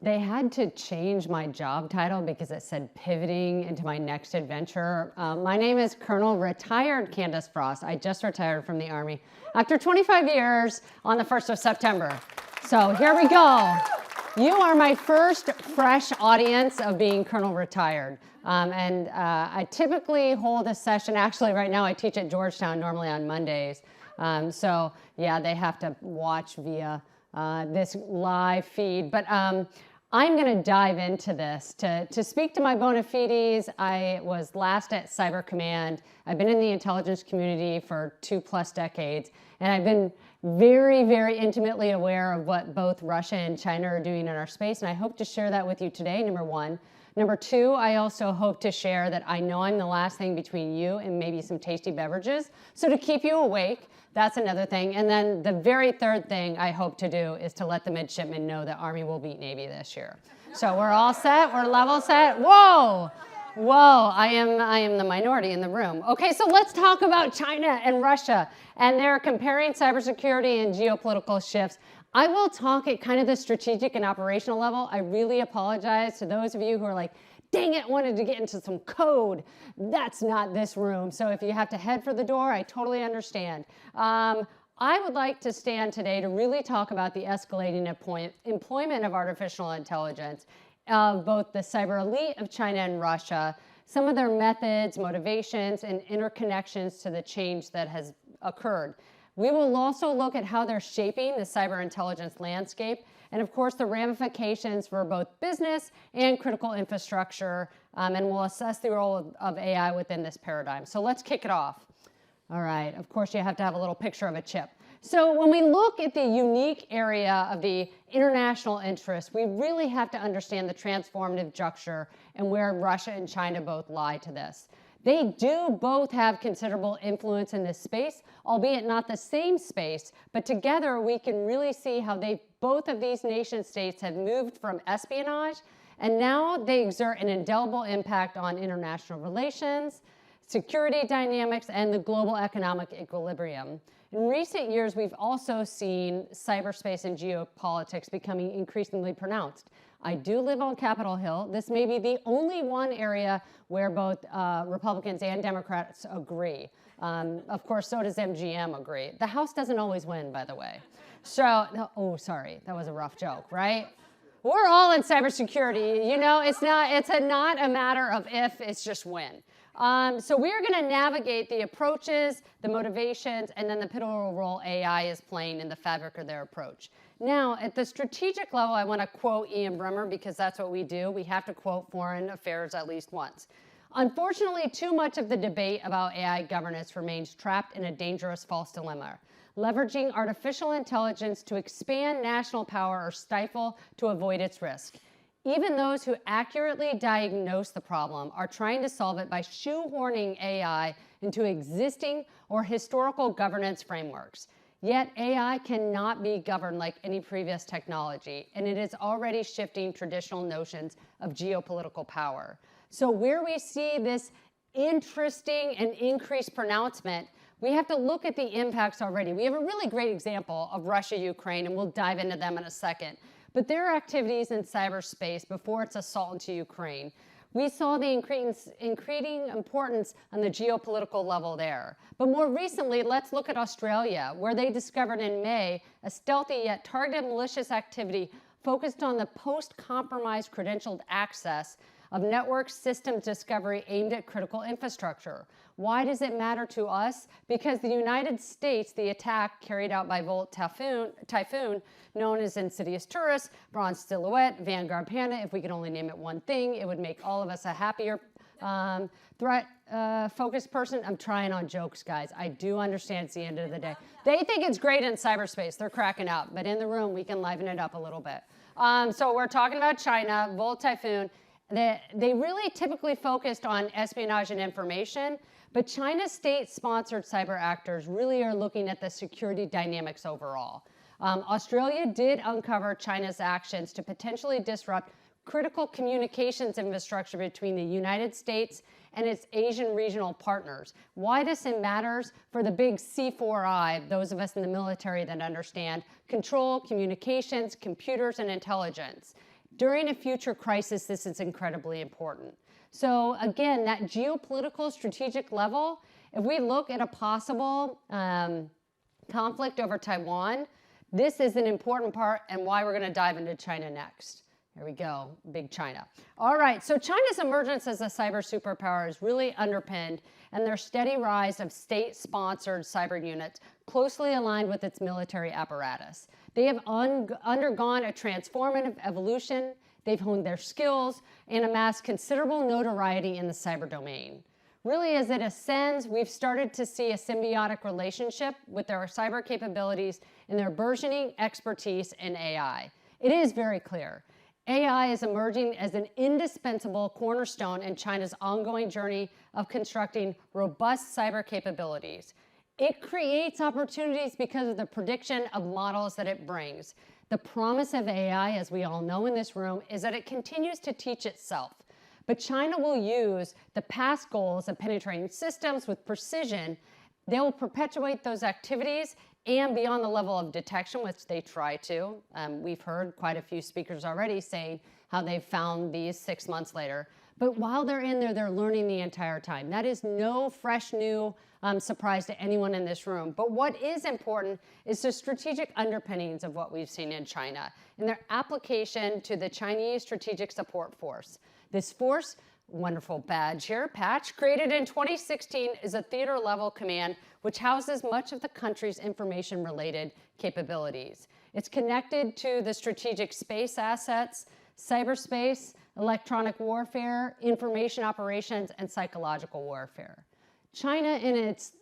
They had to change my job title because it said pivoting into my next adventure. My name is Colonel Retired Candace Frost. I just retired from the Army after 25 years on the 1st of September. So here we go. You are my first fresh audience of being Colonel Retired. I typically hold a session, actually right now I teach at Georgetown normally on Mondays. So yeah, they have to watch via this live feed. But I'm going to dive into this. To speak to my bona fides, I was last at Cyber Command. I've been in the intelligence community for 2+ decades, and I've been very, very intimately aware of what both Russia and China are doing in our space, and I hope to share that with you today, number one. Number two, I also hope to share that I know I'm the last thing between you and maybe some tasty beverages, so to keep you awake, that's another thing. And then the very third thing I hope to do is to let the midshipmen know that Army will beat Navy this year. So we're all set, we're level set. Whoa, I am the minority in the room. Okay, so let's talk about China and Russia, and they're comparing cybersecurity and geopolitical shifts. I will talk at kind of the strategic and operational level. I really apologize to those of you who are like, dang it, wanted to get into some code. That's not this room. So if you have to head for the door, I totally understand. I would like to stand today to really talk about the escalating employment of artificial intelligence of both the cyber elite of China and Russia, some of their methods, motivations, and interconnections to the change that has occurred. We will also look at how they're shaping the cyber intelligence landscape, and of course the ramifications for both business and critical infrastructure, and we'll assess the role of AI within this paradigm. So let's kick it off. All right, of course you have to have a little picture of a chip. So when we look at the unique area of the international interest, we really have to understand the transformative juncture and where Russia and China both lie to this. They do both have considerable influence in this space, albeit not the same space, but together we can really see how both of these nation states have moved from espionage, and now they exert an indelible impact on international relations, security dynamics, and the global economic equilibrium. In recent years, we've also seen cyberspace and geopolitics becoming increasingly pronounced. I do live on Capitol Hill. This may be the only one area where both Republicans and Democrats agree. Of course, so does MGM agree. The House doesn't always win, by the way. So, oh, sorry, that was a rough joke, right? We're all in cybersecurity. You know, it's not a matter of if, it's just when. So we're going to navigate the approaches, the motivations, and then the pivotal role AI is playing in the fabric of their approach. Now, at the strategic level, I want to quote Ian Bremmer because that's what we do. We have to quote foreign affairs at least once. Unfortunately, too much of the debate about AI governance remains trapped in a dangerous false dilemma, leveraging artificial intelligence to expand national power or stifle to avoid its risk. Even those who accurately diagnose the problem are trying to solve it by shoehorning AI into existing or historical governance frameworks. Yet AI cannot be governed like any previous technology, and it is already shifting traditional notions of geopolitical power. So where we see this interesting and increased pronouncement, we have to look at the impacts already. We have a really great example of Russia, Ukraine, and we'll dive into them in a second. But their activities in cyberspace before its assault into Ukraine, we saw the increasing importance on the geopolitical level there. But more recently, let's look at Australia, where they discovered in May a stealthy yet targeted malicious activity focused on the post-compromised credentialed access of network system discovery aimed at critical infrastructure. Why does it matter to us? Because the United States, the attack carried out by Volt Typhoon, known as Insidious Tourist, Bronze Silhouette, Vanguard Panda, if we could only name it one thing, it would make all of us a happier threat-focused person. I'm trying on jokes, guys. I do understand it's the end of the day. They think it's great in cyberspace. They're cracking up. But in the room, we can liven it up a little bit. So we're talking about China, Volt Typhoon. They really typically focused on espionage and information, but China's state-sponsored cyber actors really are looking at the security dynamics overall. Australia did uncover China's actions to potentially disrupt critical communications infrastructure between the United States and its Asian regional partners. Why this matters for the big C4I, those of us in the military that understand control, communications, computers, and intelligence. During a future crisis, this is incredibly important. So again, that geopolitical strategic level, if we look at a possible conflict over Taiwan, this is an important part and why we're going to dive into China next. Here we go, big China. All right, so China's emergence as a cyber superpower is really underpinned and their steady rise of state-sponsored cyber units closely aligned with its military apparatus. They have undergone a transformative evolution, they've honed their skills, and amassed considerable notoriety in the cyber domain. Really, as it ascends, we've started to see a symbiotic relationship with their cyber capabilities and their burgeoning expertise in AI. It is very clear. AI is emerging as an indispensable cornerstone in China's ongoing journey of constructing robust cyber capabilities. It creates opportunities because of the prediction of models that it brings. The promise of AI, as we all know in this room, is that it continues to teach itself. But China will use the past goals of penetrating systems with precision. They will perpetuate those activities and beyond the level of detection, which they try to. We've heard quite a few speakers already saying how they've found these 6 months later. But while they're in there, they're learning the entire time. That is no fresh, new surprise to anyone in this room. But what is important is the strategic underpinnings of what we've seen in China and their application to the Chinese Strategic Support Force. This force, wonderful badge here, patch, created in 2016, is a theater-level command which houses much of the country's information-related capabilities. It's connected to the strategic space assets, cyberspace, electronic warfare, information operations, and psychological warfare. China, in its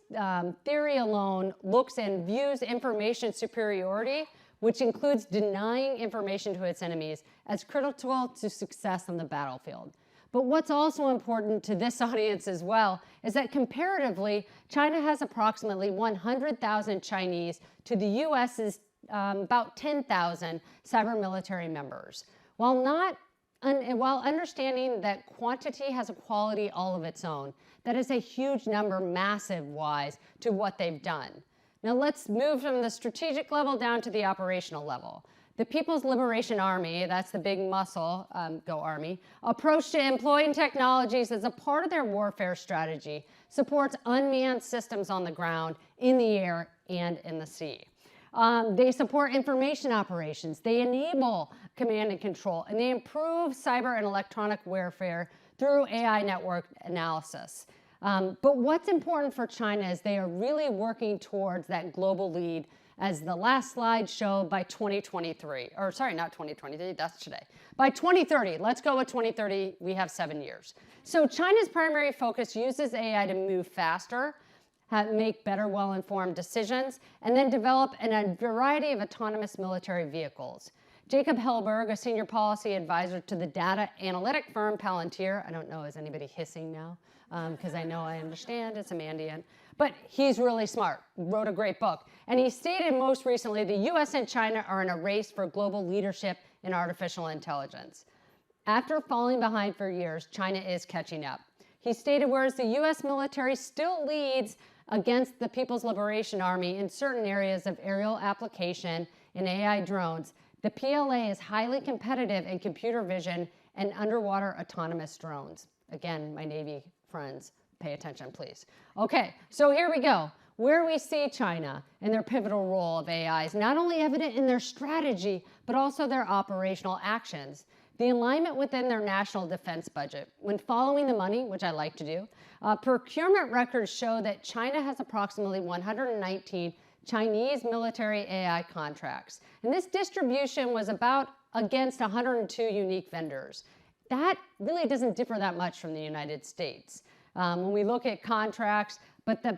theory alone, looks and views information superiority, which includes denying information to its enemies, as critical to success on the battlefield. But what's also important to this audience as well is that comparatively, China has approximately 100,000 Chinese to the US's about 10,000 cyber military members. While understanding that quantity has a quality all of its own, that is a huge number, massive-wise, to what they've done. Now let's move from the strategic level down to the operational level. The People's Liberation Army, that's the big muscle, go Army, approach to employing technologies as a part of their warfare strategy supports unmanned systems on the ground, in the air, and in the sea. They support information operations, they enable command and control, and they improve cyber and electronic warfare through AI network analysis. But what's important for China is they are really working towards that global lead, as the last slide showed, by 2023. Or sorry, not 2023, that's today. By 2030, let's go with 2030, we have 7 years. So China's primary focus uses AI to move faster, make better, well-informed decisions, and then develop a variety of autonomous military vehicles. Jacob Hellberg, a senior policy advisor to the data analytic firm Palantir, I don't know, is anybody hissing now? Because I know I understand, it's a Mandian. But he's really smart, wrote a great book. And he stated most recently, the US and China are in a race for global leadership in artificial intelligence. After falling behind for years, China is catching up. He stated, whereas the US military still leads against the People's Liberation Army in certain areas of aerial application and AI drones, the PLA is highly competitive in computer vision and underwater autonomous drones. Again, my Navy friends, pay attention, please. Okay, so here we go. Where we see China and their pivotal role of AI is not only evident in their strategy, but also their operational actions. The alignment within their national defense budget. When following the money, which I like to do, procurement records show that China has approximately 119 Chinese military AI contracts. And this distribution was about against 102 unique vendors. That really doesn't differ that much from the United States. When we look at contracts, but the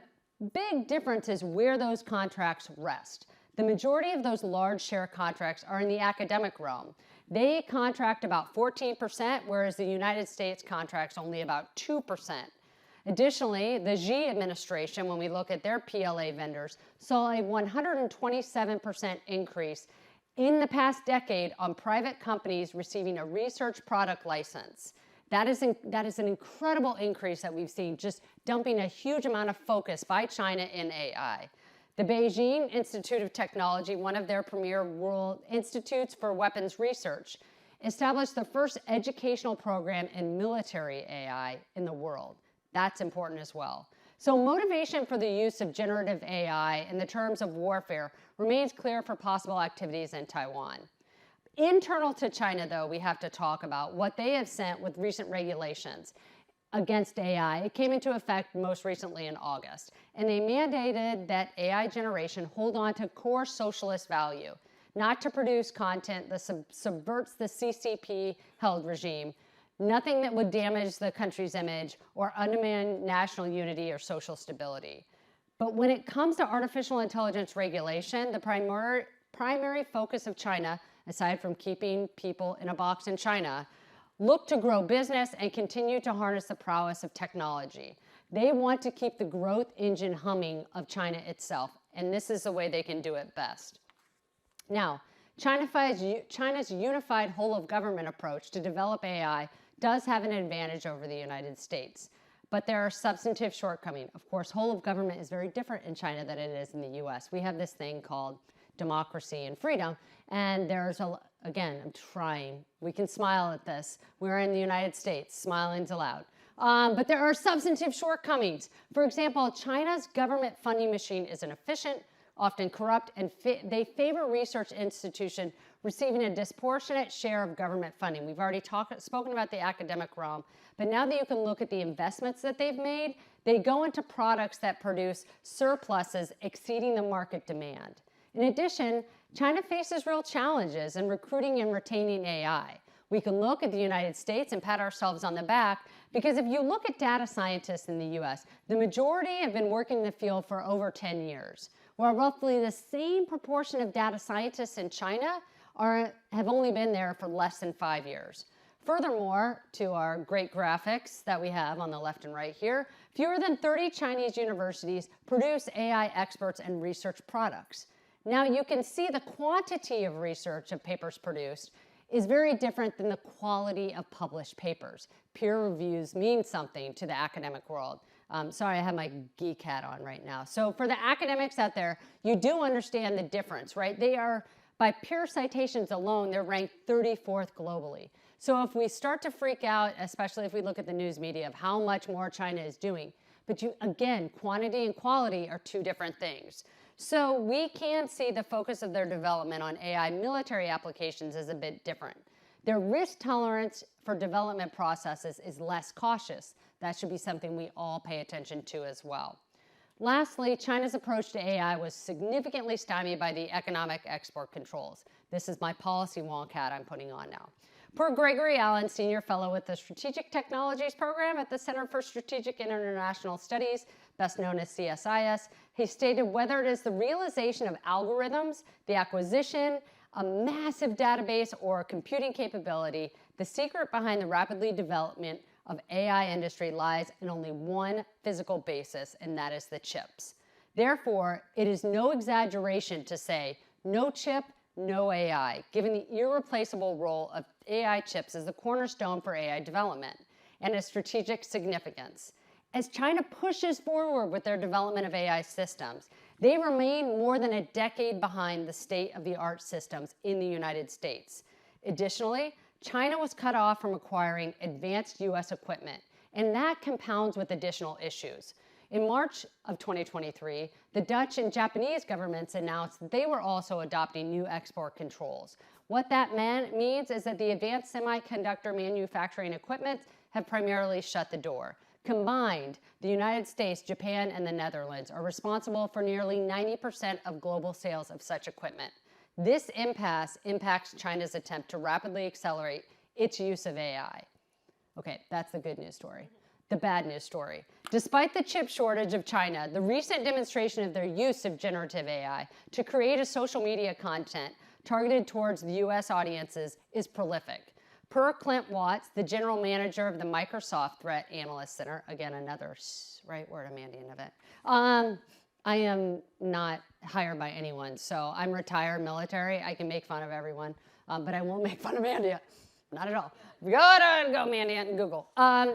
big difference is where those contracts rest. The majority of those large share contracts are in the academic realm. They contract about 14%, whereas the United States contracts only about 2%. Additionally, the Xi administration, when we look at their PLA vendors, saw a 127% increase in the past decade on private companies receiving a research product license. That is an incredible increase that we've seen, just dumping a huge amount of focus by China in AI. The Beijing Institute of Technology, one of their premier world institutes for weapons research, established the first educational program in military AI in the world. That's important as well. So motivation for the use of generative AI in the terms of warfare remains clear for possible activities in Taiwan. Internal to China, though, we have to talk about what they have sent with recent regulations against AI. It came into effect most recently in August, and they mandated that AI generation hold on to core socialist value, not to produce content that subverts the CCP-held regime, nothing that would damage the country's image or undermine national unity or social stability. But when it comes to artificial intelligence regulation, the primary focus of China, aside from keeping people in a box in China, look to grow business and continue to harness the prowess of technology. They want to keep the growth engine humming of China itself, and this is the way they can do it best. Now, China's unified whole-of-government approach to develop AI does have an advantage over the United States, but there are substantive shortcomings. Of course, whole-of-government is very different in China than it is in the US. We have this thing called democracy and freedom, and there's again, I'm trying. We can smile at this. We're in the United States. Smiling's allowed. But there are substantive shortcomings. For example, China's government funding machine is inefficient, often corrupt, and they favor research institutions receiving a disproportionate share of government funding. We've already spoken about the academic realm, but now that you can look at the investments that they've made, they go into products that produce surpluses exceeding the market demand. In addition, China faces real challenges in recruiting and retaining AI. We can look at the United States and pat ourselves on the back because if you look at data scientists in the US, the majority have been working in the field for over 10 years, while roughly the same proportion of data scientists in China have only been there for less than 5 years. Furthermore, to our great graphics that we have on the left and right here, fewer than 30 Chinese universities produce AI experts and research products. Now you can see the quantity of research of papers produced is very different than the quality of published papers. Peer reviews mean something to the academic world. Sorry, I have my geek hat on right now. So for the academics out there, you do understand the difference, right? They are, by peer citations alone, they're ranked 34th globally. So if we start to freak out, especially if we look at the news media of how much more China is doing, but again, quantity and quality are two different things. So we can see the focus of their development on AI military applications is a bit different. Their risk tolerance for development processes is less cautious. That should be something we all pay attention to as well. Lastly, China's approach to AI was significantly stymied by the economic export controls. This is my policy wonk hat I'm putting on now. Per Gregory Allen, Senior Fellow with the Strategic Technologies Program at the Center for Strategic and International Studies, best known as CSIS, he stated whether it is the realization of algorithms, the acquisition, a massive database, or computing capability, the secret behind the rapidly development of AI industry lies in only one physical basis, and that is the chips. Therefore, it is no exaggeration to say no chip, no AI, given the irreplaceable role of AI chips as the cornerstone for AI development and its strategic significance. As China pushes forward with their development of AI systems, they remain more than a decade behind the state-of-the-art systems in the United States. Additionally, China was cut off from acquiring advanced US equipment, and that compounds with additional issues. In March of 2023, the Dutch and Japanese governments announced that they were also adopting new export controls. What that means is that the advanced semiconductor manufacturing equipment have primarily shut the door. Combined, the United States, Japan, and the Netherlands are responsible for nearly 90% of global sales of such equipment. This impasse impacts China's attempt to rapidly accelerate its use of AI. Okay, that's the good news story. The bad news story. Despite the chip shortage of China, the recent demonstration of their use of generative AI to create a social media content targeted towards the US audiences is prolific. Per Clint Watts, the general manager of the Microsoft Threat Analyst Center, again, another right word, Amandian of it. I am not hired by anyone, so I'm retired military. I can make fun of everyone, but I won't make fun of Mandia. Not at all. Go Mandia and Google.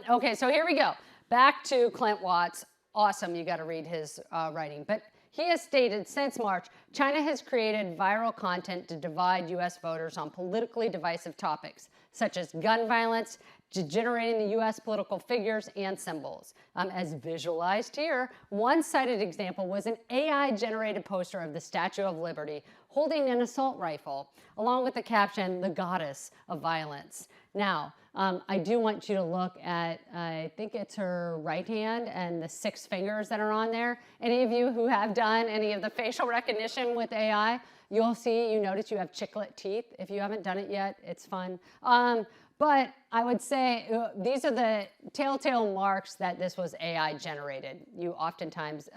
Okay, so here we go. Back to Clint Watts. Awesome, you got to read his writing. But He has stated since March, China has created viral content to divide U.S. voters on politically divisive topics, such as gun violence, degenerating the U.S. political figures and symbols. As visualized here, one cited example was an AI-generated poster of the Statue of Liberty holding an assault rifle, along with the caption, "The Goddess of Violence." Now, I do want you to look at, I think it's her right hand and the 6 fingers that are on there. Any of you who have done any of the facial recognition with AI, you'll see, you notice you have chiclet teeth. If you haven't done it yet, it's fun. But I would say these are the telltale marks that this was AI generated. You oftentimes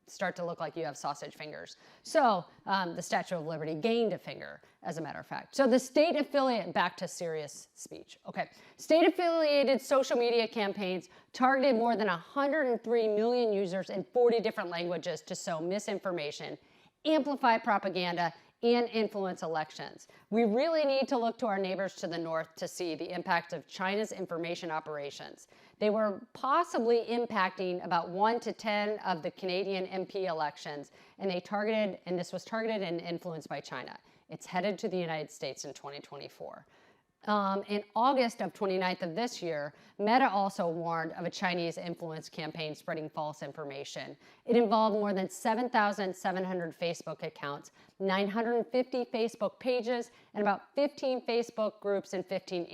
start to look like you have sausage fingers. So the Statue of Liberty gained a finger, as a matter of fact. So the state affiliate, back to serious speech. Okay, state affiliated social media campaigns targeted more than 103 million users in 40 different languages to sow misinformation, amplify propaganda, and influence elections. We really need to look to our neighbors to the north to see the impact of China's information operations. They were possibly impacting about 1 to 10 of the Canadian MP elections, and this was targeted and influenced by China. It's headed to the United States in 2024. In August of 29th of this year, Meta also warned of a Chinese influence campaign spreading false information. It involved more than 7,700 Facebook accounts, 950 Facebook pages, and about 15 Facebook groups and 15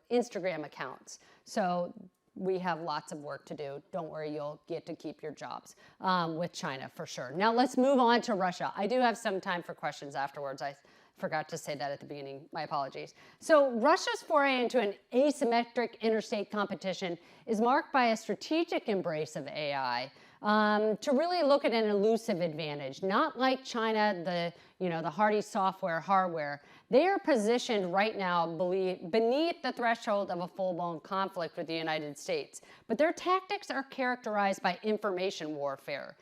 Instagram accounts. So we have lots of work to do. Don't worry, you'll get to keep your jobs with China for sure. Now let's move on to Russia. I do have some time for questions afterwards. I forgot to say that at the beginning. My apologies. So Russia's foray into an asymmetric interstate competition is marked by a strategic embrace of AI to really look at an elusive advantage. Not like China, the hardy software, hardware. They are positioned right now beneath the threshold of a full-blown conflict with the United States. But their tactics are characterized by information warfare,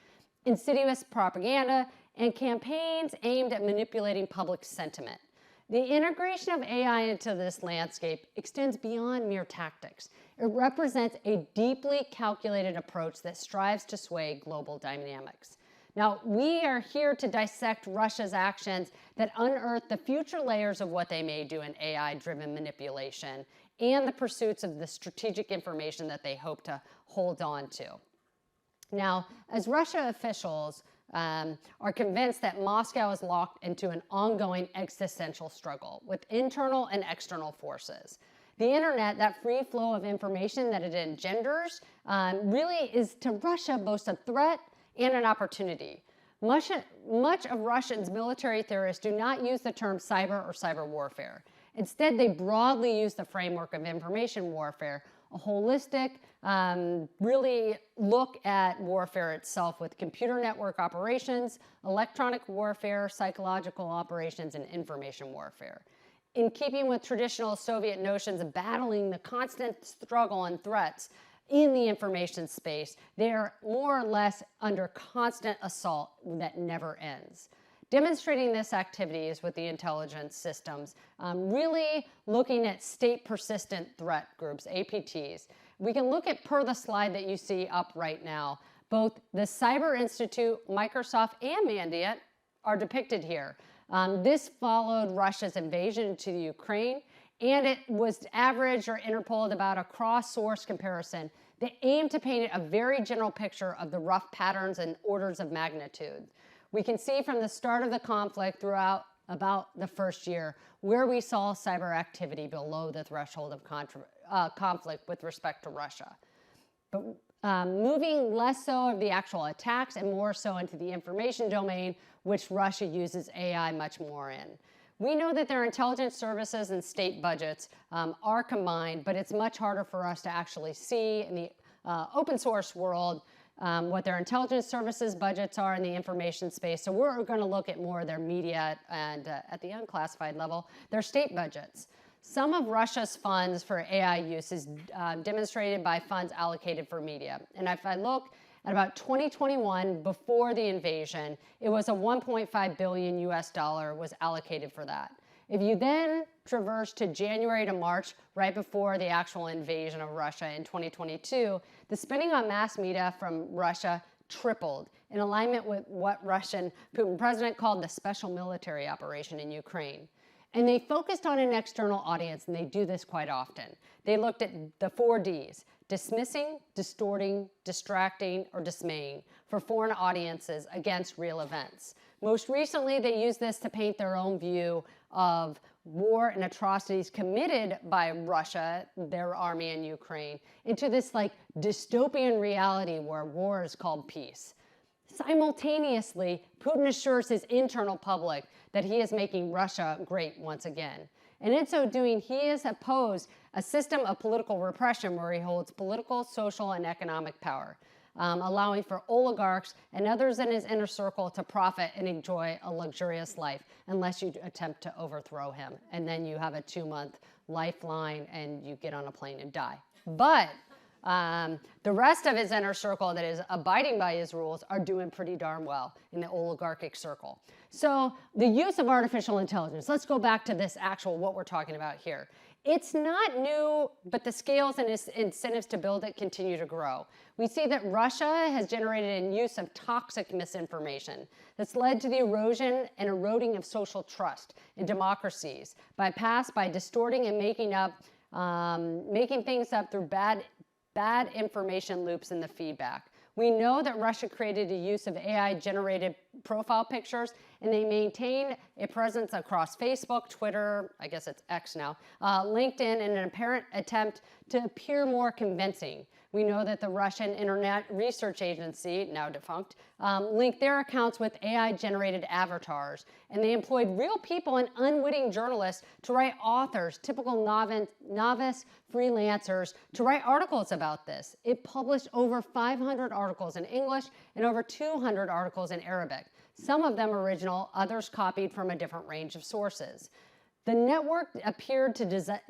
insidious propaganda, and campaigns aimed at manipulating public sentiment. The integration of AI into this landscape extends beyond mere tactics. It represents a deeply calculated approach that strives to sway global dynamics. Now, we are here to dissect Russia's actions that unearth the future layers of what they may do in AI-driven manipulation and the pursuits of the strategic information that they hope to hold on to. Now, as Russia officials are convinced that Moscow is locked into an ongoing existential struggle with internal and external forces. The internet, that free flow of information that it engenders, really is to Russia both a threat and an opportunity. Much of Russia's military theorists do not use the term cyber or cyber warfare. Instead, they broadly use the framework of information warfare, a holistic, really look at warfare itself with computer network operations, electronic warfare, psychological operations, and information warfare. In keeping with traditional Soviet notions of battling the constant struggle and threats in the information space, they are more or less under constant assault that never ends. Demonstrating this activity is with the intelligence systems, really looking at state persistent threat groups, APTs. We can look at, per the slide that you see up right now, both the Cyber Institute, Microsoft, and Mandiant are depicted here. This followed Russia's invasion into Ukraine, and it was averaged or interpolated about a cross-source comparison that aimed to paint a very general picture of the rough patterns and orders of magnitude. We can see from the start of the conflict throughout about the first year where we saw cyber activity below the threshold of conflict with respect to Russia. But moving less so of the actual attacks and more so into the information domain, which Russia uses AI much more in. We know that their intelligence services and state budgets are combined, but it's much harder for us to actually see in the open source world what their intelligence services budgets are in the information space. So we're going to look at more of their media and at the unclassified level, their state budgets. Some of Russia's funds for AI use is demonstrated by funds allocated for media. And if I look at about 2021, before the invasion, it was a 1.5 billion US dollar was allocated for that. If you then traverse to January to March, right before the actual invasion of Russia in 2022, the spending on mass media from Russia tripled in alignment with what Russian Putin president called the special military operation in Ukraine. And they focused on an external audience, and they do this quite often. They looked at the 4 Ds: dismissing, distorting, distracting, or dismaying for foreign audiences against real events. Most recently, they used this to paint their own view of war and atrocities committed by Russia, their army in Ukraine, into this like dystopian reality where war is called peace. Simultaneously, Putin assures his internal public that he is making Russia great once again. And in so doing, he has opposed a system of political repression where he holds political, social, and economic power, allowing for oligarchs and others in his inner circle to profit and enjoy a luxurious life unless you attempt to overthrow him. And then you have a 2-month lifeline and you get on a plane and die. But the rest of his inner circle that is abiding by his rules are doing pretty darn well in the oligarchic circle. So the use of artificial intelligence, let's go back to this actual, what we're talking about here. It's not new, but the scales and incentives to build it continue to grow. We see that Russia has generated a use of toxic misinformation that's led to the erosion and eroding of social trust in democracies by distorting and making things up through bad information loops in the feedback. We know that Russia created a use of AI-generated profile pictures, and they maintain a presence across Facebook, Twitter, I guess it's X now, LinkedIn, in an apparent attempt to appear more convincing. We know that the Russian Internet Research Agency, now defunct, linked their accounts with AI-generated avatars, and they employed real people and unwitting journalists to write authors, typical novice freelancers, to write articles about this. It published over 500 articles in English and over 200 articles in Arabic. Some of them original, others copied from a different range of sources. The network appeared to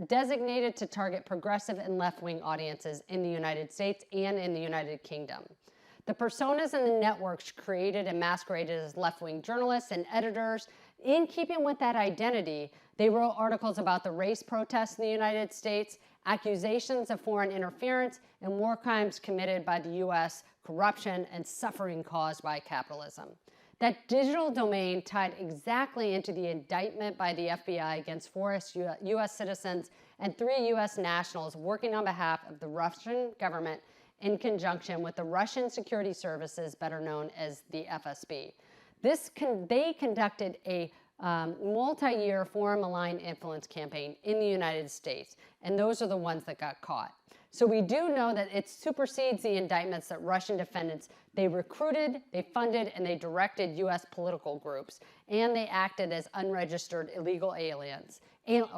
designated to target progressive and left-wing audiences in the United States and in the United Kingdom. The personas in the networks created and masqueraded as left-wing journalists and editors. In keeping with that identity, they wrote articles about the race protests in the United States, accusations of foreign interference, and war crimes committed by the U.S., corruption, and suffering caused by capitalism. That digital domain tied exactly into the indictment by the FBI against 4 U.S. citizens and 3 U.S. nationals working on behalf of the Russian government in conjunction with the Russian security services, better known as the FSB. They conducted a multi-year foreign malign influence campaign in the United States, and those are the ones that got caught. So we do know that it supersedes the indictments that Russian defendants, they recruited, they funded, and they directed U.S. political groups, and they acted as unregistered illegal agents of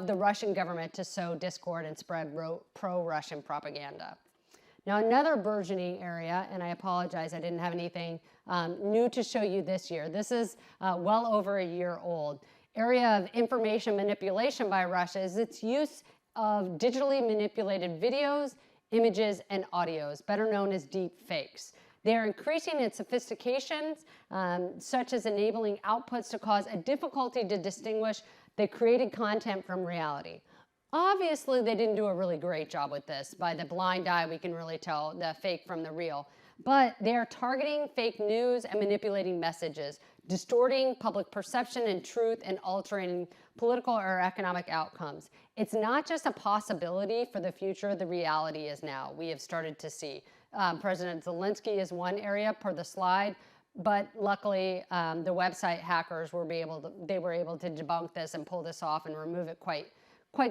the Russian government to sow discord and spread pro-Russian propaganda. Now, another burgeoning area, and I apologize, I didn't have anything new to show you this year. This is well over a year old. Area of information manipulation by Russia is its use of digitally manipulated videos, images, and audios, better known as deep fakes. They are increasing in sophistications, such as enabling outputs to cause a difficulty to distinguish the created content from reality. Obviously, they didn't do a really great job with this. By the blind eye, we can really tell the fake from the real. But they are targeting fake news and manipulating messages, distorting public perception and truth, and altering political or economic outcomes. It's not just a possibility for the future, the reality is now. We have started to see. President Zelensky is one area per the slide, but luckily the website hackers were able to debunk this and pull this off and remove it quite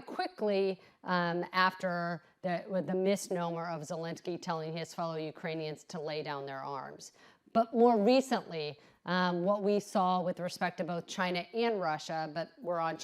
quickly after the misnomer of Zelensky telling his fellow Ukrainians to lay down their arms. But more recently, what we saw with respect to both China and Russia, but we're on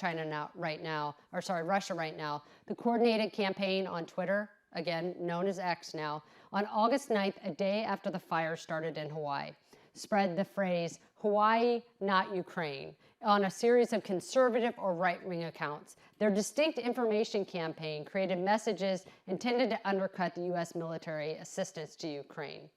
Russia right now, the coordinated campaign on Twitter, again known as X now, on August 9th, a day after the fire started in Hawaii, spread the phrase, "Hawaii, not Ukraine," on a series of conservative or right-wing accounts. Their distinct information campaign created messages intended to undercut the U.S. military assistance to Ukraine.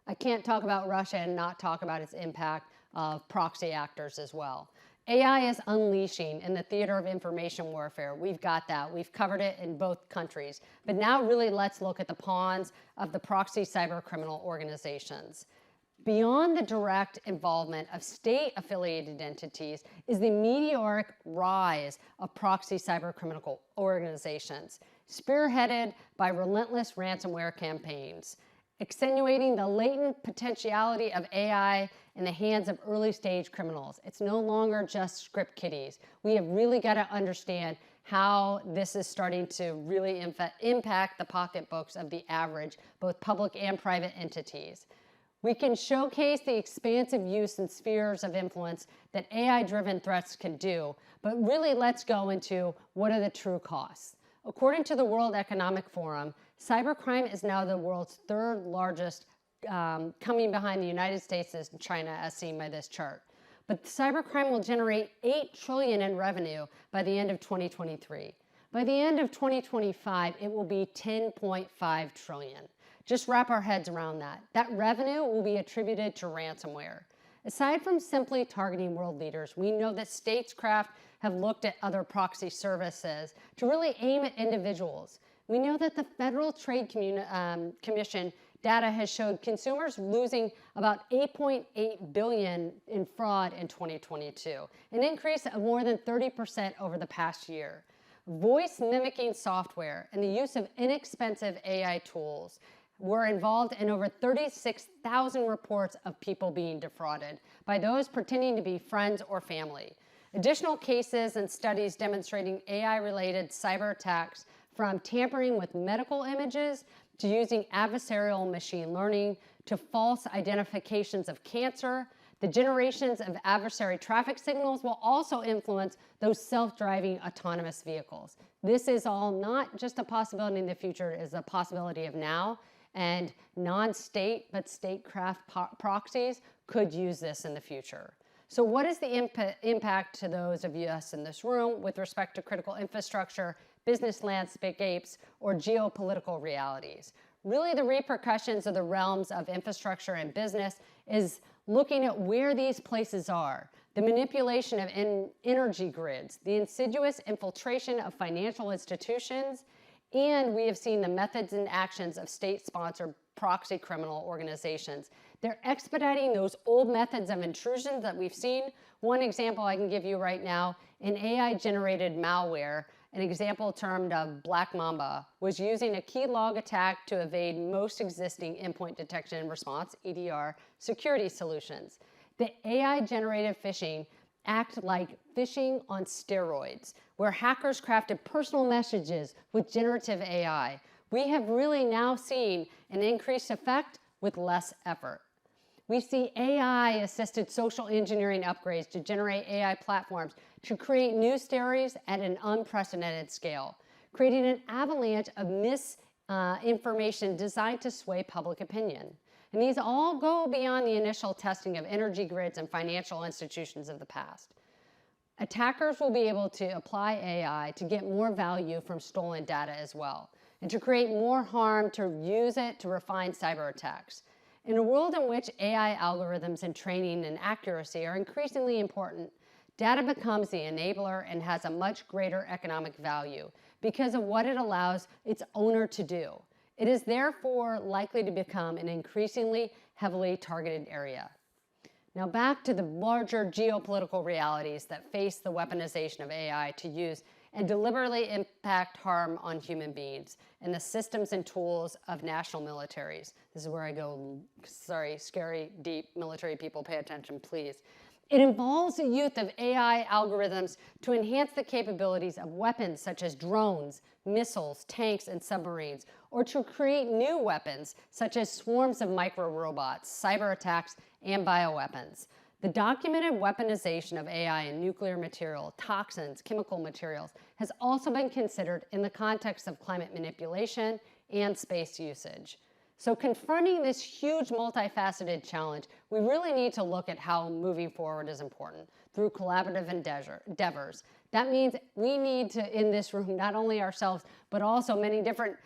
I can't talk about Russia and not talk about its impact of proxy actors as well. AI is unleashing in the theater of information warfare. We've got that. We've covered it in both countries. But now really let's look at the pawns of the proxy cyber criminal organizations. Beyond the direct involvement of state-affiliated entities is the meteoric rise of proxy cybercriminal organizations, spearheaded by relentless ransomware campaigns, extenuating the latent potentiality of AI in the hands of early-stage criminals. It's no longer just script kiddies. We have really got to understand how this is starting to really impact the pocketbooks of the average, both public and private entities. We can showcase the expansive use and spheres of influence that AI-driven threats can do, but really let's go into what are the true costs. According to the World Economic Forum, cybercrime is now the world's third largest, coming behind the United States and China, as seen by this chart. But cybercrime will generate $8 trillion in revenue by the end of 2023. By the end of 2025, it will be $10.5 trillion. Just wrap our heads around that. That revenue will be attributed to ransomware. Aside from simply targeting world leaders, we know that statecraft have looked at other proxy services to really aim at individuals. We know that the Federal Trade Commission data has showed consumers losing about $8.8 billion in fraud in 2022, an increase of more than 30% over the past year. Voice mimicking software and the use of inexpensive AI tools were involved in over 36,000 reports of people being defrauded by those pretending to be friends or family. Additional cases and studies demonstrating AI-related cyber attacks, from tampering with medical images to using adversarial machine learning to false identifications of cancer. The generations of adversary traffic signals will also influence those self-driving autonomous vehicles. This is all not just a possibility in the future, it is a possibility of now. And non-state but statecraft proxies could use this in the future. So what is the impact to those of us in this room with respect to critical infrastructure, business landscapes, or geopolitical realities? Really, the repercussions of the realms of infrastructure and business is looking at where these places are, the manipulation of energy grids, the insidious infiltration of financial institutions, and we have seen the methods and actions of state-sponsored proxy criminal organizations. They're expediting those old methods of intrusion that we've seen. One example I can give you right now, in AI-generated malware, an example termed Black Mamba, was using a keylog attack to evade most existing endpoint detection and response, EDR, security solutions. The AI-generated phishing act like phishing on steroids, where hackers crafted personal messages with generative AI. We have really now seen an increased effect with less effort. We see AI-assisted social engineering upgrades to generate AI platforms to create news stories at an unprecedented scale, creating an avalanche of misinformation designed to sway public opinion. And these all go beyond the initial testing of energy grids and financial institutions of the past. Attackers will be able to apply AI to get more value from stolen data as well, and to create more harm to use it to refine cyber attacks. In a world in which AI algorithms and training and accuracy are increasingly important, data becomes the enabler and has a much greater economic value because of what it allows its owner to do. It is therefore likely to become an increasingly heavily targeted area. Now back to the larger geopolitical realities that face the weaponization of AI to use and deliberately impact harm on human beings and the systems and tools of national militaries. This is where I go, sorry, scary, deep military people, pay attention, please. It involves the use of AI algorithms to enhance the capabilities of weapons such as drones, missiles, tanks, and submarines, or to create new weapons such as swarms of micro-robots, cyber attacks, and bioweapons. The documented weaponization of AI in nuclear material, toxins, chemical materials has also been considered in the context of climate manipulation and space usage. So confronting this huge multifaceted challenge, we really need to look at how moving forward is important. through collaborative endeavors. That means we need to, in this room, not only ourselves, but also many different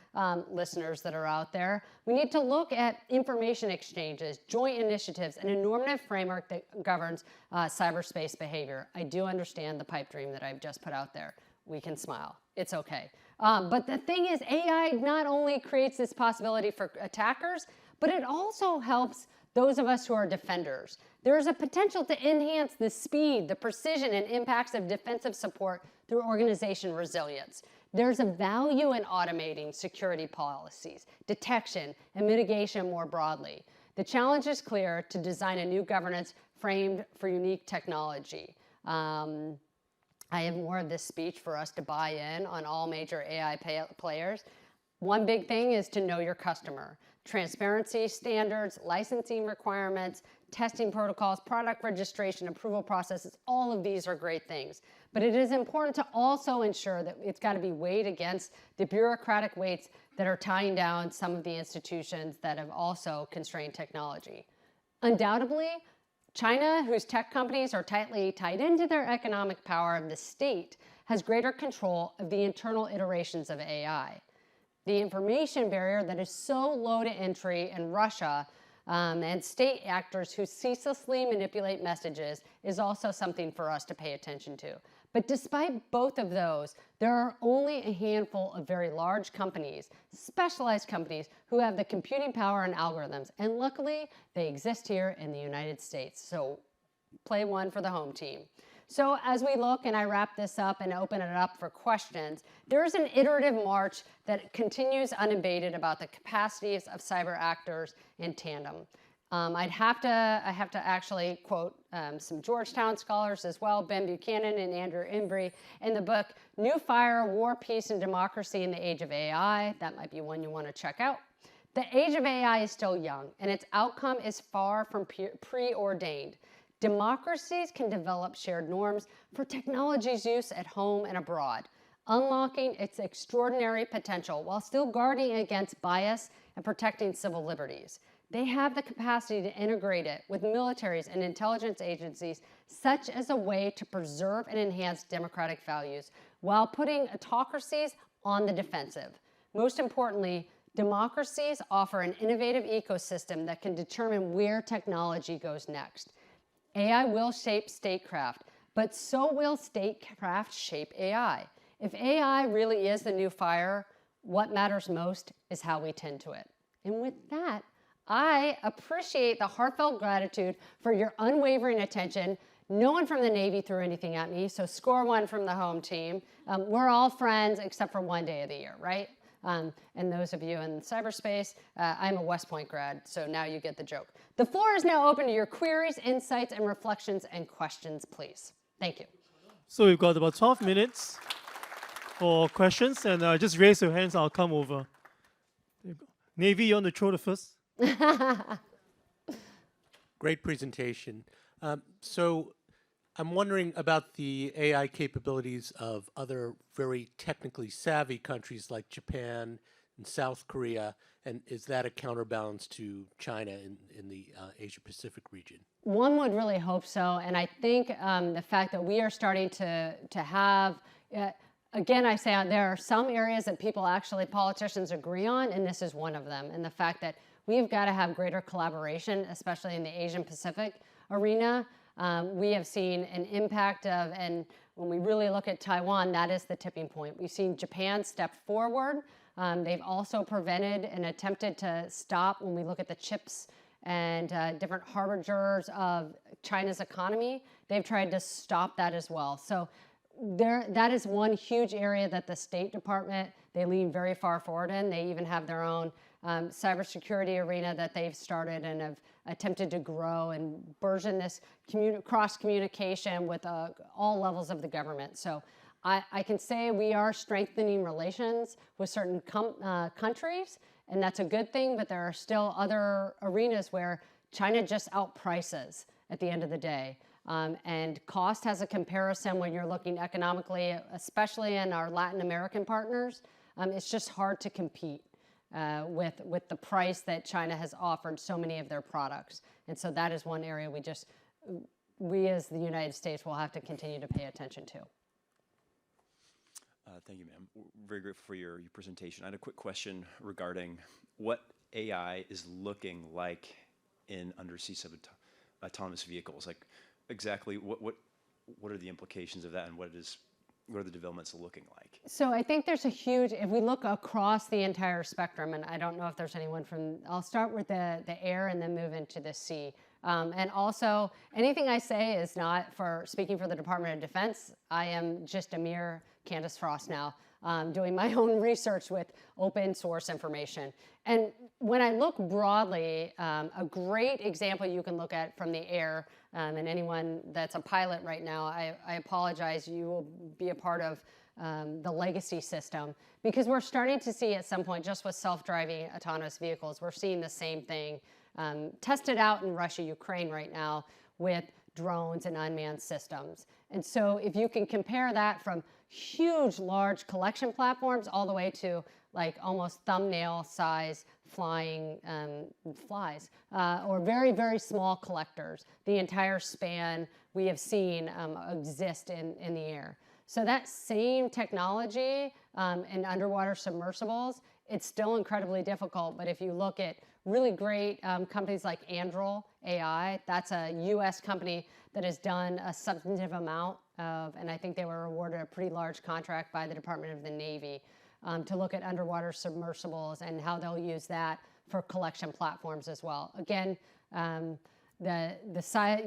listeners that are out there, we need to look at information exchanges, joint initiatives, and a normative framework that governs cyberspace behavior. I do understand the pipe dream that I've just put out there. We can smile. It's okay. But the thing is, AI not only creates this possibility for attackers, but it also helps those of us who are defenders. There is a potential to enhance the speed, the precision, and impacts of defensive support through organization resilience. There's a value in automating security policies, detection, and mitigation more broadly. The challenge is clear: to design a new governance framed for unique technology. I have more of this speech for us to buy in on all major AI players. One big thing is to know your customer. Transparency standards, licensing requirements, testing protocols, product registration, approval processes, all of these are great things. But it is important to also ensure that it's got to be weighed against the bureaucratic weights that are tying down some of the institutions that have also constrained technology. Undoubtedly, China, whose tech companies are tightly tied into their economic power of the state, has greater control of the internal iterations of AI. The information barrier that is so low to entry in Russia and state actors who ceaselessly manipulate messages is also something for us to pay attention to. But despite both of those, there are only a handful of very large companies, specialized companies, who have the computing power and algorithms. And luckily, they exist here in the United States. So play one for the home team. So as we look, and I wrap this up and open it up for questions, there is an iterative march that continues unabated about the capacities of cyber actors in tandem. I have to actually quote some Georgetown scholars as well, Ben Buchanan and Andrew Embry, in the book, New Fire, War, Peace, and Democracy in the Age of AI. That might be one you want to check out. The age of AI is still young, and its outcome is far from preordained. Democracies can develop shared norms for technology's use at home and abroad, unlocking its extraordinary potential while still guarding against bias and protecting civil liberties. They have the capacity to integrate it with militaries and intelligence agencies, such as a way to preserve and enhance democratic values while putting autocracies on the defensive. Most importantly, democracies offer an innovative ecosystem that can determine where technology goes next. AI will shape statecraft, but so will statecraft shape AI. If AI really is the new fire, what matters most is how we tend to it. And with that, I appreciate the heartfelt gratitude for your unwavering attention. No one from the Navy threw anything at me, so score one from the home team. We're all friends except for one day of the year, right? And those of you in cyberspace, I'm a West Point grad, so now you get the joke. The floor is now open to your queries, insights, and reflections and questions, please. Thank you. So we've got about 12 minutes for questions, and just raise your hands, I'll come over. There you go. Navy, you want to throw the first? Great presentation. So I'm wondering about the AI capabilities of other very technically savvy countries like Japan and South Korea, and is that a counterbalance to China in the Asia-Pacific region? One would really hope so, and I think the fact that we are starting to have, again, I say there are some areas that politicians agree on, and this is one of them, and the fact that we've got to have greater collaboration, especially in the Asian-Pacific arena. We have seen an impact of, and when we really look at Taiwan, that is the tipping point. We've seen Japan step forward. They've also prevented and attempted to stop, when we look at the chips and different harbingers of China's economy, they've tried to stop that as well. So that is one huge area that the State Department, they lean very far forward in. They even have their own cybersecurity arena that they've started and have attempted to grow and burgeon this cross-communication with all levels of the government. So I can say we are strengthening relations with certain countries, and that's a good thing, but there are still other arenas where China just outprices at the end of the day. And cost has a comparison when you're looking economically, especially in our Latin American partners. It's just hard to compete with the price that China has offered so many of their products. And so that is one area we just we as the United States will have to continue to pay attention to. Thank you, ma'am. Very grateful for your presentation. I had a quick question regarding what AI is looking like in undersea autonomous vehicles. Like, exactly what are the implications of that, and what are the developments looking like? So I think there's a huge, if we look across the entire spectrum, and I don't know if there's anyone I'll start with the air and then move into the sea. And also, anything I say is not for speaking for the Department of Defense. I am just a mere Candace Frost now, doing my own research with open source information. And when I look broadly, a great example you can look at from the air, and anyone that's a pilot right now, I apologize, you will be a part of the legacy system, because we're starting to see at some point, just with self-driving autonomous vehicles, we're seeing the same thing tested out in Russia, Ukraine right now with drones and unmanned systems. And so if you can compare that from huge, large collection platforms all the way to like almost thumbnail size flying flies, or very, very small collectors, the entire span we have seen exist in the air. So that same technology in underwater submersibles, it's still incredibly difficult, but if you look at really great companies like Anduril AI, that's a US company that has done a substantive amount of, and I think they were awarded a pretty large contract by the Department of the Navy to look at underwater submersibles and how they'll use that for collection platforms as well. Again, the size,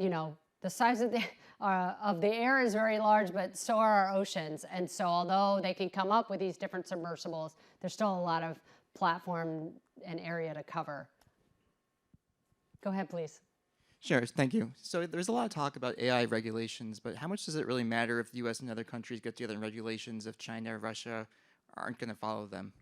the size of the air is very large, but so are our oceans. And so although they can come up with these different submersibles, there's still a lot of platform and area to cover. Go ahead, please. Sure, thank you. So there's a lot of talk about AI regulations, but how much does it really matter if the US and other countries get together in regulations if China or Russia aren't going to follow them?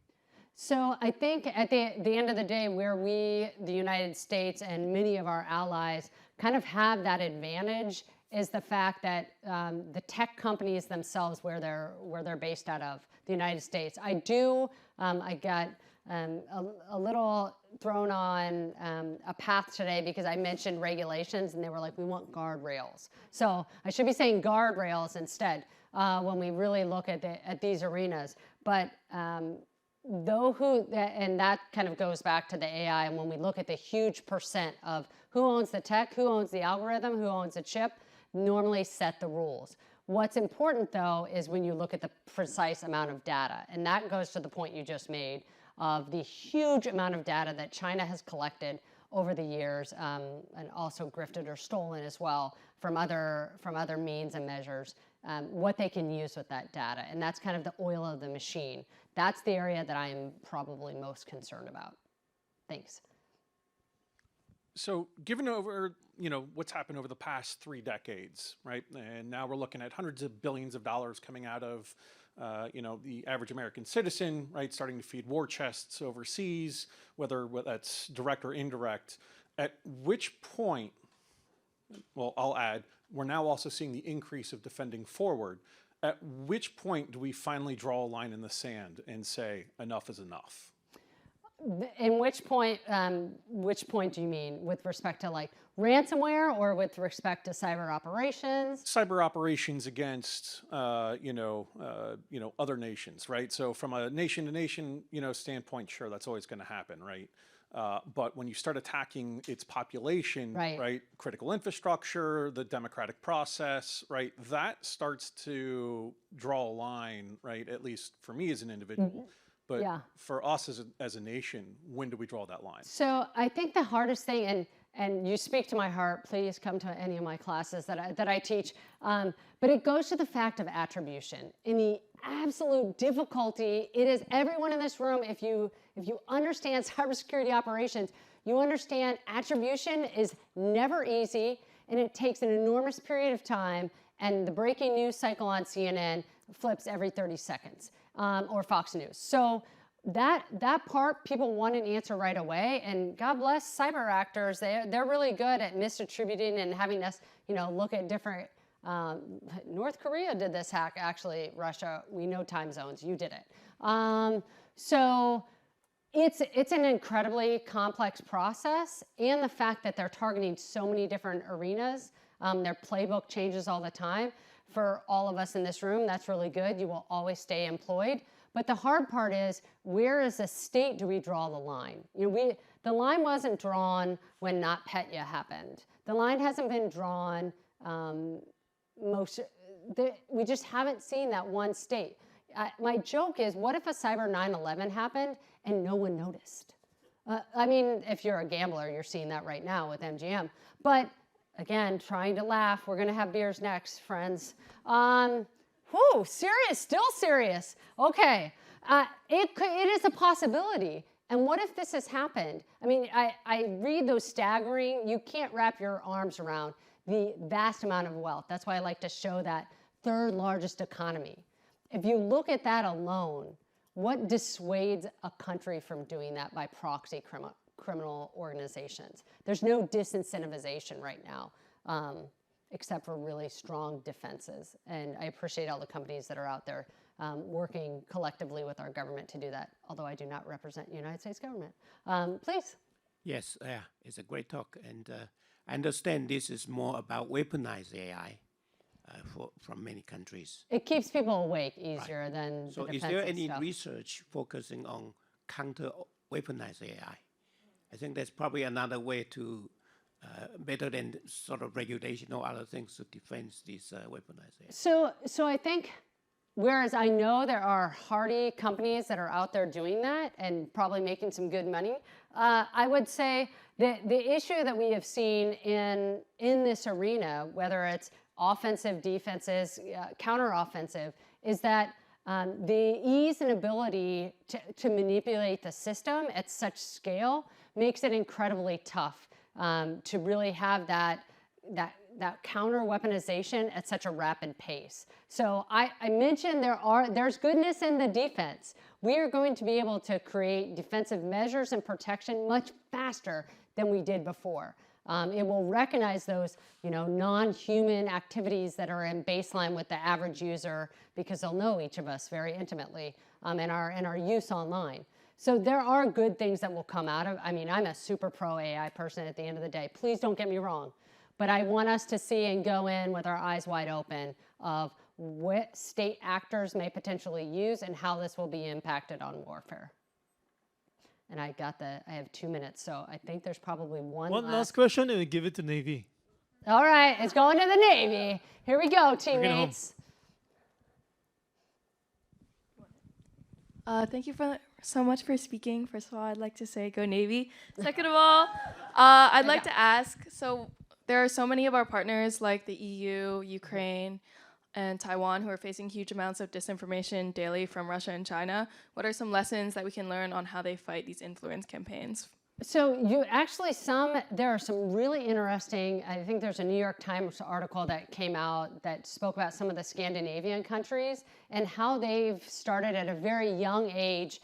So I think at the end of the day, where we, the United States and many of our allies, kind of have that advantage is the fact that the tech companies themselves, where they're based out of, the United States. I got a little thrown on a path today because I mentioned regulations and they were like, we want guardrails. So I should be saying guardrails instead when we really look at these arenas. But and that kind of goes back to the AI, and when we look at the huge percent of who owns the tech, who owns the algorithm, who owns the chip, normally set the rules. What's important though is when you look at the precise amount of data, and that goes to the point you just made of the huge amount of data that China has collected over the years, and also grifted or stolen as well from other means and measures, what they can use with that data. And that's kind of the oil of the machine. That's the area that I am probably most concerned about. Thanks. So given what's happened over the past 3 decades, right? And now we're looking at hundreds of billions of dollars coming out of the average American citizen, right, starting to feed war chests overseas, whether that's direct or indirect. At which point, well, I'll add, we're now also seeing the increase of defending forward. At which point do we finally draw a line in the sand and say, enough is enough? In which point do you mean? With respect to like ransomware or with respect to cyber operations? Cyber operations against, other nations, right? So from a nation-to-nation, standpoint, sure, that's always going to happen, right? But when you start attacking its population, right, critical infrastructure, the democratic process, right, that starts to draw a line, right, at least for me as an individual. But for us as a nation, when do we draw that line? So I think the hardest thing, and you speak to my heart, please come to any of my classes that I teach, but it goes to the fact of attribution. In the absolute difficulty, it is everyone in this room, if you understand cybersecurity operations, you understand attribution is never easy, and it takes an enormous period of time, and the breaking news cycle on CNN flips every 30 seconds. Or Fox News. So that part, people want an answer right away, and God bless cyber actors. They're really good at misattributing and having us, look at different. North Korea did this hack, actually. Russia, we know time zones. You did it. So it's an incredibly complex process, and the fact that they're targeting so many different arenas Their playbook changes all the time. For all of us in this room, that's really good. You will always stay employed. But the hard part is, where as a state do we draw the line? The line wasn't drawn when NotPetya happened. The line hasn't been drawn we just haven't seen that one state. My joke is, what if a cyber 9/11 happened and no one noticed? I mean, if you're a gambler, you're seeing that right now with MGM. But again, trying to laugh. We're going to have beers next, friends. Serious, still serious. Okay, it is a possibility. And what if this has happened? I mean, I read those staggering, you can't wrap your arms around the vast amount of wealth. That's why I like to show that third largest economy. If you look at that alone, what dissuades a country from doing that by proxy criminal organizations? There's no disincentivization right now, except for really strong defenses. And I appreciate all the companies that are out there working collectively with our government to do that, although I do not represent the United States government. Please. Yes, it's a great talk. And I understand this is more about weaponized AI from many countries. It keeps people awake easier than So the is defensive there any stuff. research focusing on counter-weaponized AI? I think that's probably another way to, better than sort of regulation or other things to defend this weaponized AI. So I think, whereas I know there are hardy companies that are out there doing that and probably making some good money, I would say that the issue that we have seen in this arena, whether it's offensive, defenses, counter-offensive, is that the ease and ability to manipulate the system at such scale makes it incredibly tough to really have that counter weaponization at such a rapid pace. So I mentioned there's goodness in the defense. We are going to be able to create defensive measures and protection much faster than we did before. It will recognize those, non-human activities that are in baseline with the average user, because they'll know each of us very intimately in our use online. So there are good things that will come out of. I mean, I'm a super pro AI person at the end of the day. Please don't get me wrong. But I want us to see and go in with our eyes wide open of what state actors may potentially use and how this will be impacted on warfare. And I have 2 minutes, so I think there's probably one last question, and we give it to Navy. All right, it's going to the Navy. Here we go, teammates. Thank you so much for speaking. First of all, I'd like to say go Navy. Second of all, I'd like to ask, so there are so many of our partners like the EU, Ukraine, and Taiwan who are facing huge amounts of disinformation daily from Russia and China. What are some lessons that we can learn on how they fight these influence campaigns? So there are some really interesting, I think there's a New York Times article that came out that spoke about some of the Scandinavian countries and how they've started at a very young age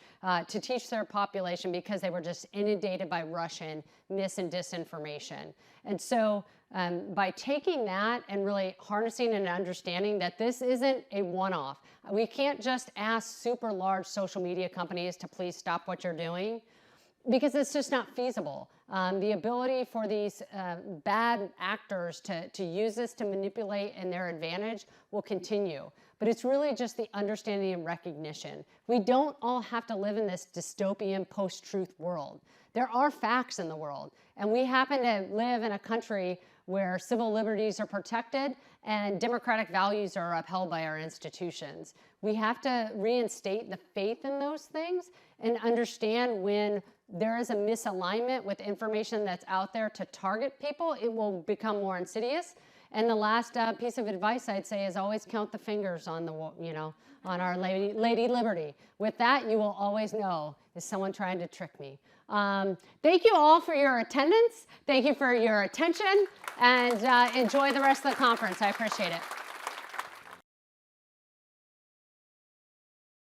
to teach their population because they were just inundated by Russian mis and disinformation. And so by taking that and really harnessing and understanding that this isn't a one-off, we can't just ask super large social media companies to please stop what you're doing, because it's just not feasible. The ability for these bad actors to use this to manipulate in their advantage will continue. But it's really just the understanding and recognition. We don't all have to live in this dystopian post-truth world. There are facts in the world, and we happen to live in a country where civil liberties are protected and democratic values are upheld by our institutions. We have to reinstate the faith in those things and understand when there is a misalignment with information that's out there to target people, it will become more insidious. And the last piece of advice I'd say is always count the fingers on the, on our Lady Liberty. With that, you will always know, is someone trying to trick me? Thank you all for your attendance. Thank you for your attention, and enjoy the rest of the conference. I appreciate it.